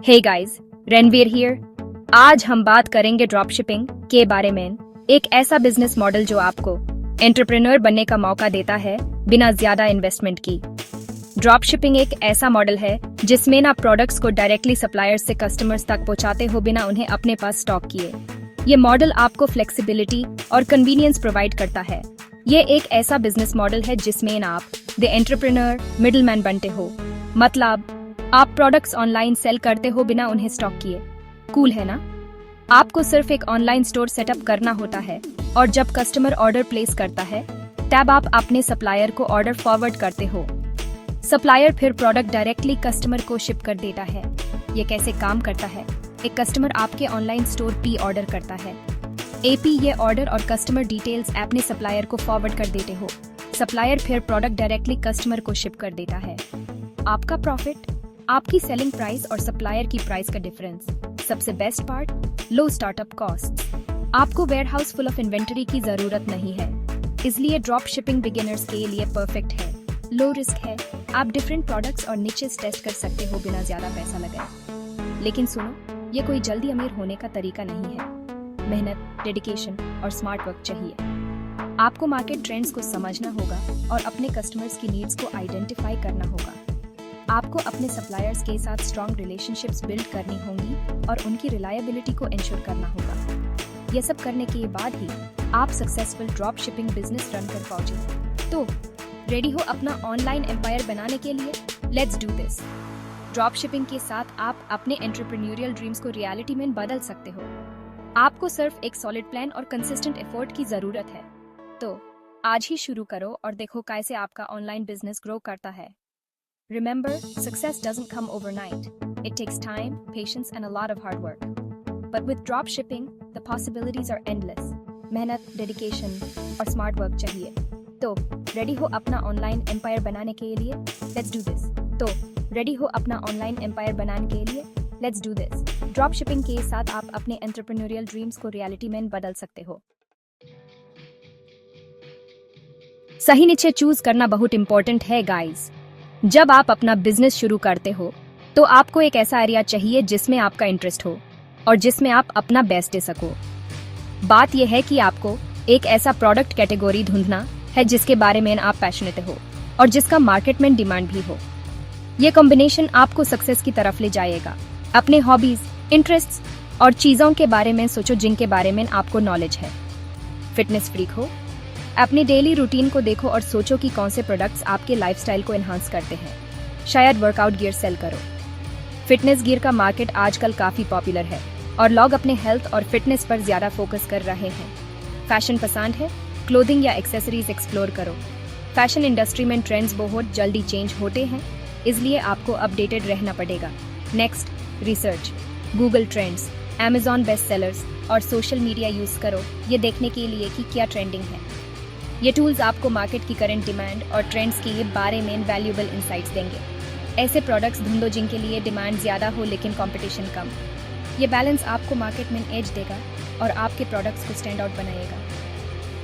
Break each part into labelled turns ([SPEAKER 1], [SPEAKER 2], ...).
[SPEAKER 1] Hey guys, Ranveer here. आज हम बात करेंगे ड्रॉप शिपिंग के बारे में। एक ऐसा बिजनेस मॉडल जो आपको एंटरप्रेन्योर बनने का मौका देता है बिना ज्यादा इन्वेस्टमेंट की। ड्रॉप शिपिंग एक ऐसा मॉडल है जिसमें आप प्रोडक्ट्स को डायरेक्टली सप्लायर्स से कस्टमर्स तक पहुंचाते हो बिना उन्हें अपने पास स्टॉक किए। ये मॉडल आपको फ्लेक्सिबिलिटी और कन्वीनियंस प्रोवाइड करता है। ये एक ऐसा बिजनेस मॉडल है जिसमें आप द एंटरप्रेन्योर मिडलमैन बनते हो, मतलब आप प्रोडक्ट्स ऑनलाइन सेल करते हो बिना उन्हें स्टॉक किए। कूल है ना? आपको सिर्फ एक ऑनलाइन स्टोर सेटअप करना होता है और जब कस्टमर ऑर्डर प्लेस करता है तब आप अपने सप्लायर को ऑर्डर फॉरवर्ड करते हो। सप्लायर फिर प्रोडक्ट डायरेक्टली कस्टमर को शिप कर देता है। ये कैसे काम करता है? एक कस्टमर आपके ऑनलाइन स्टोर पे ऑर्डर करता है। एपी ये ऑर्डर और कस्टमर डिटेल्स अपने सप्लायर को फॉरवर्ड कर देते हो। सप्लायर फिर प्रोडक्ट डायरेक्टली कस्टमर को शिप कर देता है। आपका प्रॉफिट, आपकी सेलिंग प्राइस और सप्लायर की प्राइस का डिफरेंस। सबसे बेस्ट पार्ट, लो स्टार्टअप कॉस्ट। आपको वेयरहाउस फुल ऑफ इन्वेंटरी की जरूरत नहीं है, इसलिए ड्रॉप शिपिंग बिगिनर्स के लिए परफेक्ट है। लो रिस्क है, आप डिफरेंट प्रोडक्ट्स और निचेस टेस्ट कर सकते हो बिना ज्यादा पैसा लगाए। लेकिन सुनो, ये कोई जल्दी अमीर होने का तरीका नहीं है। मेहनत, डेडिकेशन और स्मार्ट वर्क चाहिए। आपको मार्केट ट्रेंड्स को समझना होगा और अपने कस्टमर्स की नीड्स को आइडेंटिफाई करना होगा। आपको अपने सप्लायर्स के साथ स्ट्रॉन्ग रिलेशनशिप्स बिल्ड करनी होंगी और उनकी रिलायबिलिटी को इंश्योर करना होगा। ये सब करने के बाद ही आप successful drop shipping business run कर पाओगे। तो रेडी हो अपना ऑनलाइन एम्पायर बनाने के लिए? Let's do this. Drop shipping के साथ आप अपने एंटरप्रेन्योरियल ड्रीम्स को रियलिटी में बदल सकते हो। आपको सिर्फ एक सॉलिड प्लान और कंसिस्टेंट एफर्ट की जरूरत है। तो आज ही शुरू करो और देखो कैसे आपका ऑनलाइन बिजनेस ग्रो करता है। Remember, success doesn't come overnight. It takes time, patience, and a lot of hard work. But with drop shipping, the possibilities are endless. मेहनत, dedication, और smart work चाहिए। तो ready हो अपना ऑनलाइन एम्पायर बनाने के लिए? Let's do this. तो ready हो अपना ऑनलाइन एम्पायर बनाने के लिए? Let's do this. Drop shipping के साथ आप अपने एंटरप्रेन्योरियल ड्रीम्स को रियलिटी में बदल सकते हो। सही नीचे चूज करना बहुत इंपॉर्टेंट है गाइस। जब आप अपना बिजनेस शुरू करते हो तो आपको एक ऐसा एरिया चाहिए जिसमें आपका इंटरेस्ट हो और जिसमें आप अपना बेस्ट दे सको। बात यह है कि आपको एक ऐसा प्रोडक्ट कैटेगरी ढूंढना है जिसके बारे में आप पैशनेट हो और जिसका मार्केट में डिमांड भी हो। यह कॉम्बिनेशन आपको सक्सेस की तरफ ले जाएगा। अपने हॉबीज, इंटरेस्ट्स और चीजों के बारे में सोचो जिनके बारे में आपको नॉलेज है। फिटनेस फ्रीक हो? अपने डेली रूटीन को देखो और सोचो कि कौन से प्रोडक्ट्स आपके लाइफस्टाइल को एनहांस करते हैं। शायद वर्कआउट गियर सेल करो। फिटनेस गियर का मार्केट आजकल काफी पॉपुलर है और लोग अपने हेल्थ और फिटनेस पर ज्यादा फोकस कर रहे हैं। फैशन पसंद है? क्लोथिंग या एक्सेसरीज एक्सप्लोर करो। फैशन इंडस्ट्री में ट्रेंड्स बहुत जल्दी चेंज होते हैं, इसलिए आपको अपडेटेड रहना पड़ेगा। Next, research. Google trends, Amazon best sellers और सोशल मीडिया यूज करो ये देखने के लिए कि क्या ट्रेंडिंग है। ये टूल्स आपको मार्केट की करंट डिमांड और ट्रेंड्स के बारे में वैल्यूएबल इंसाइट्स देंगे। ऐसे प्रोडक्ट्स ढूंढो जिनके लिए डिमांड ज्यादा हो लेकिन कंपटीशन कम। ये बैलेंस आपको मार्केट में एज देगा और आपके प्रोडक्ट्स को स्टैंड आउट बनाएगा।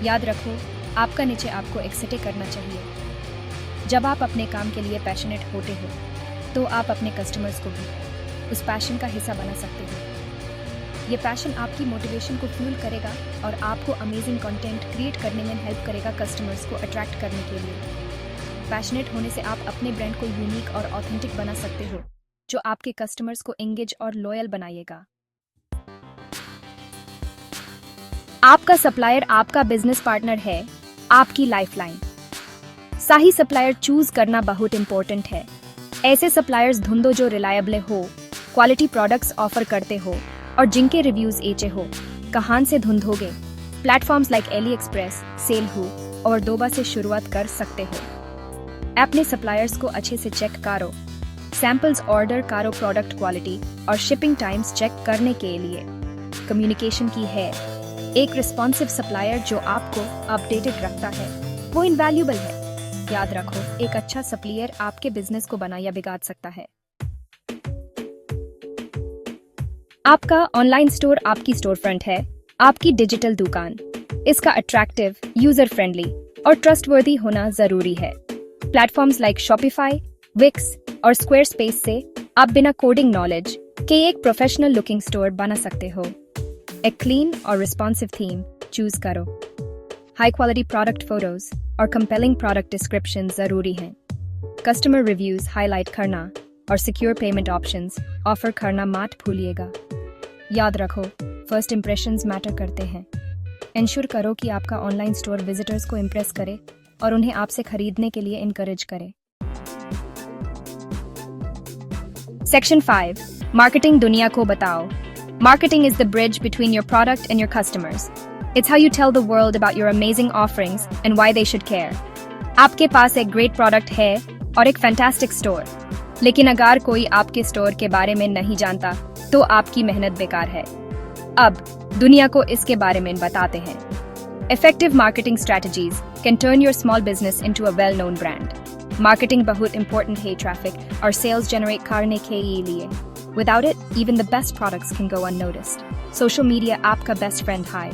[SPEAKER 1] याद रखो, आपका नीचे आपको एक्साइट करना चाहिए। जब आप अपने काम के लिए पैशनेट होते हो तो आप अपने कस्टमर्स को भी उस पैशन का हिस्सा बना सकते हो। ये पैशन आपकी मोटिवेशन को फ्यूल करेगा और आपको अमेजिंग कंटेंट क्रिएट करने में हेल्प करेगा कस्टमर्स को अट्रैक्ट करने के लिए। पैशनेट होने से आप अपने ब्रांड को यूनिक और ऑथेंटिक बना सकते हो जो आपके कस्टमर्स को एंगेज और लॉयल बनाएगा। आपका सप्लायर आपका बिजनेस पार्टनर है, आपकी लाइफलाइन। सही सप्लायर चूज करना बहुत इंपॉर्टेंट है। ऐसे सप्लायर्स ढूंढो जो रिलायबल हो, क्वालिटी प्रोडक्ट्स ऑफर करते हो और जिनके रिव्यूज अच्छे हो। कहां से ढूंढोगे? प्लेटफॉर्म्स लाइक AliExpress, सेलहू और डोबा से शुरुआत कर सकते हो। अपने सप्लायर्स को अच्छे से चेक करो, सैंपल्स ऑर्डर करो, प्रोडक्ट क्वालिटी और शिपिंग टाइम्स चेक करने के लिए। कम्युनिकेशन की है। एक रिस्पॉन्सिव सप्लायर जो आपको अपडेटेड रखता है वो इनवैल्यूएबल है। याद रखो, एक अच्छा सप्लायर आपके बिजनेस को बना या बिगाड़ सकता है। आपका ऑनलाइन स्टोर आपकी स्टोर फ्रंट है, आपकी डिजिटल दुकान। इसका अट्रैक्टिव, यूजर फ्रेंडली और ट्रस्टवर्दी होना जरूरी है। प्लेटफॉर्म्स लाइक शॉपिफाई, विक्स और स्क्वायरस्पेस से आप बिना कोडिंग नॉलेज कि एक प्रोफेशनल लुकिंग स्टोर बना सकते हो। एक क्लीन और रिस्पॉन्सिव थीम चूज करो। हाई क्वालिटी प्रोडक्ट फोटोज और कंपेलिंग प्रोडक्ट डिस्क्रिप्शन जरूरी हैं। कस्टमर रिव्यूज हाईलाइट करना और सिक्योर पेमेंट ऑप्शंस ऑफर करना मत भूलिएगा। याद रखो, फर्स्ट इंप्रेशंस मैटर करते हैं। इंश्योर करो कि आपका ऑनलाइन स्टोर विजिटर्स को इम्प्रेस करे और उन्हें आपसे खरीदने के लिए इनकरेज करे। सेक्शन 5, मार्केटिंग दुनिया को बताओ। Marketing is the bridge between your product and your customers. It's how you tell the world about your amazing offerings and why they should care. आपके पास एक great product है और एक fantastic store, लेकिन अगर कोई आपके store के बारे में नहीं जानता, तो आपकी मेहनत बेकार है। अब दुनिया को इसके बारे में बताते हैं। Effective marketing strategies can turn your small business into a well-known brand. Marketing बहुत important है traffic और sales generate करने के लिए। Without it, even the best products can go unnoticed. Social media aapka best friend hai.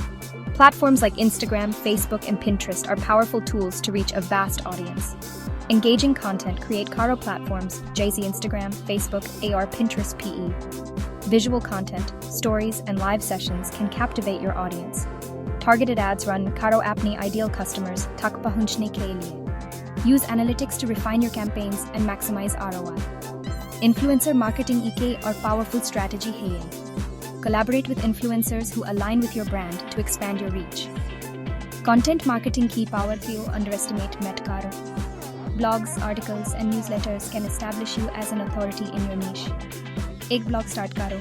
[SPEAKER 1] Platforms like Instagram, Facebook, and Pinterest are powerful tools to reach a vast audience. Engaging content create Karo platforms, Jay-Z Instagram, Facebook, AR, Pinterest, PE. Visual content, stories, and live sessions can captivate your audience. Targeted ads run Karo apni ideal customers tak pahunchne ke liye. Use analytics to refine your campaigns and maximize ROI. Influencer marketing EK or powerful strategy है ये। Collaborate with influencers who align with your brand to expand your reach. Content marketing की power को underestimate मत करो। Blogs, articles and newsletters can establish you as an authority in your niche. एक blog start करो,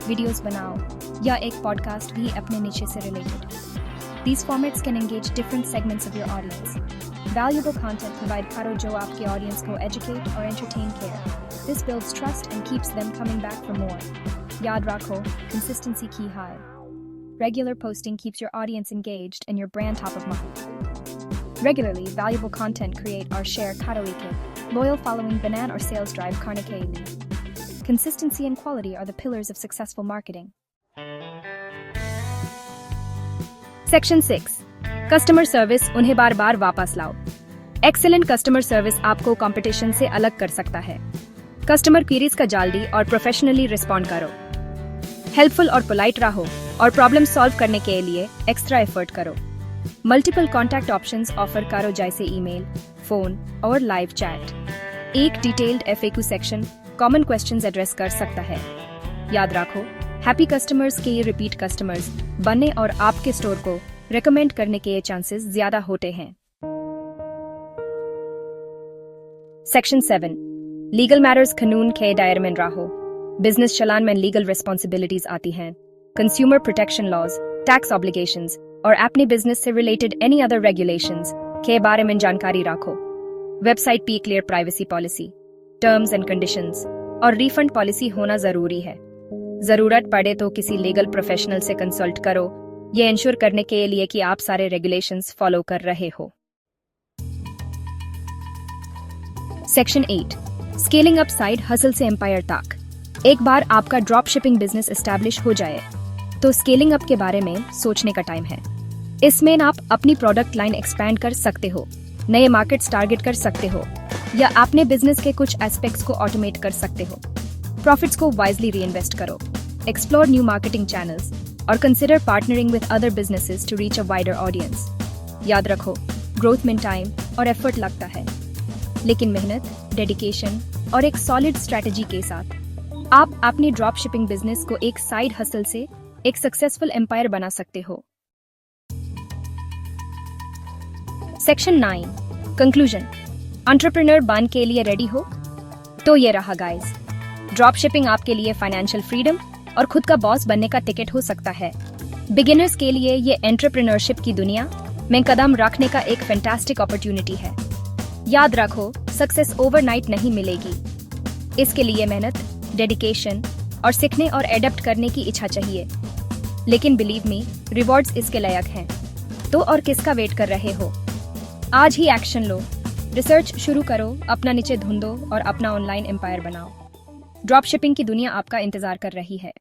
[SPEAKER 1] videos बनाओ या एक podcast भी अपने niche से related. These formats can engage different segments of your audience. Valuable content provide karo jo aapke audience ko educate or entertain care. This builds trust and keeps them coming back for more. Yaad rakho, consistency ki hai. Regular posting keeps your audience engaged and your brand top of mind. Regularly, valuable content create or share karo ike. Loyal following banan or sales drive karne ke liye. Consistency and quality are the pillars of successful marketing. Section 6, customer service उन्हें बार बार वापस लाओ। Excellent customer service आपको competition से अलग कर सकता है। Customer queries का जल्दी और प्रोफेशनली रिस्पॉन्ड करो। हेल्पफुल और पोलाइट रहो और प्रॉब्लम सॉल्व करने के लिए एक्स्ट्रा एफर्ट करो। मल्टीपल कॉन्टैक्ट ऑप्शंस ऑफर करो जैसे ईमेल, फोन और लाइव चैट। एक detailed FAQ section common questions address कर सकता है। याद रखो, हैप्पी कस्टमर्स के रिपीट कस्टमर्स बनने और आपके स्टोर को रेकमेंड करने के चांसेस ज्यादा होते हैं। सेक्शन 7, लीगल मैटर्स कानून के दायरे में रहो। बिजनेस चलान में लीगल रिस्पॉन्सिबिलिटीज आती हैं। Consumer protection laws, tax obligations और अपने बिजनेस से रिलेटेड एनी अदर रेगुलेशंस के बारे में जानकारी रखो। वेबसाइट पे clear privacy policy, terms and conditions और रिफंड पॉलिसी होना जरूरी है। जरूरत पड़े तो किसी लीगल प्रोफेशनल से कंसल्ट करो, ये इंश्योर करने के लिए कि आप सारे रेगुलेशंस फॉलो कर रहे हो। Section 8, scaling up side hustle से एम्पायर तक। एक बार आपका ड्रॉप शिपिंग बिजनेस एस्टैब्लिश हो जाए तो स्केलिंग अप के बारे में सोचने का टाइम है। इसमें आप अपनी प्रोडक्ट लाइन एक्सपैंड कर सकते हो, नए मार्केट्स टारगेट कर सकते हो या अपने बिजनेस के कुछ एस्पेक्ट्स को ऑटोमेट कर सकते हो। प्रॉफिट्स को वाइजली रीइन्वेस्ट करो, एक्सप्लोर न्यू मार्केटिंग चैनल्स और consider partnering with other businesses to reach a wider audience. याद रखो, ग्रोथ में टाइम और एफर्ट लगता है, लेकिन मेहनत, डेडिकेशन और एक सॉलिड स्ट्रेटजी के साथ आप अपने ड्रॉप शिपिंग बिजनेस को एक साइड हसल से एक सक्सेसफुल एम्पायर बना सकते हो। Section 9, conclusion. एंटरप्रेन्योर बन के लिए रेडी हो? तो ये रहा गाइस, ड्रॉप शिपिंग आपके लिए फाइनेंशियल फ्रीडम और खुद का बॉस बनने का टिकट हो सकता है। बिगिनर्स के लिए ये एंटरप्रेन्योरशिप की दुनिया में कदम रखने का एक फैंटास्टिक अपॉर्चुनिटी है। याद रखो, सक्सेस ओवरनाइट नहीं मिलेगी। इसके लिए मेहनत, डेडिकेशन और सीखने और एडप्ट करने की इच्छा चाहिए। लेकिन बिलीव मी, रिवॉर्ड्स इसके लायक हैं। तो और किसका वेट कर रहे हो? आज ही एक्शन लो, रिसर्च शुरू करो, अपना नीचे ढूंढो और अपना ऑनलाइन एम्पायर बनाओ। ड्रॉप शिपिंग की दुनिया आपका इंतजार कर रही है।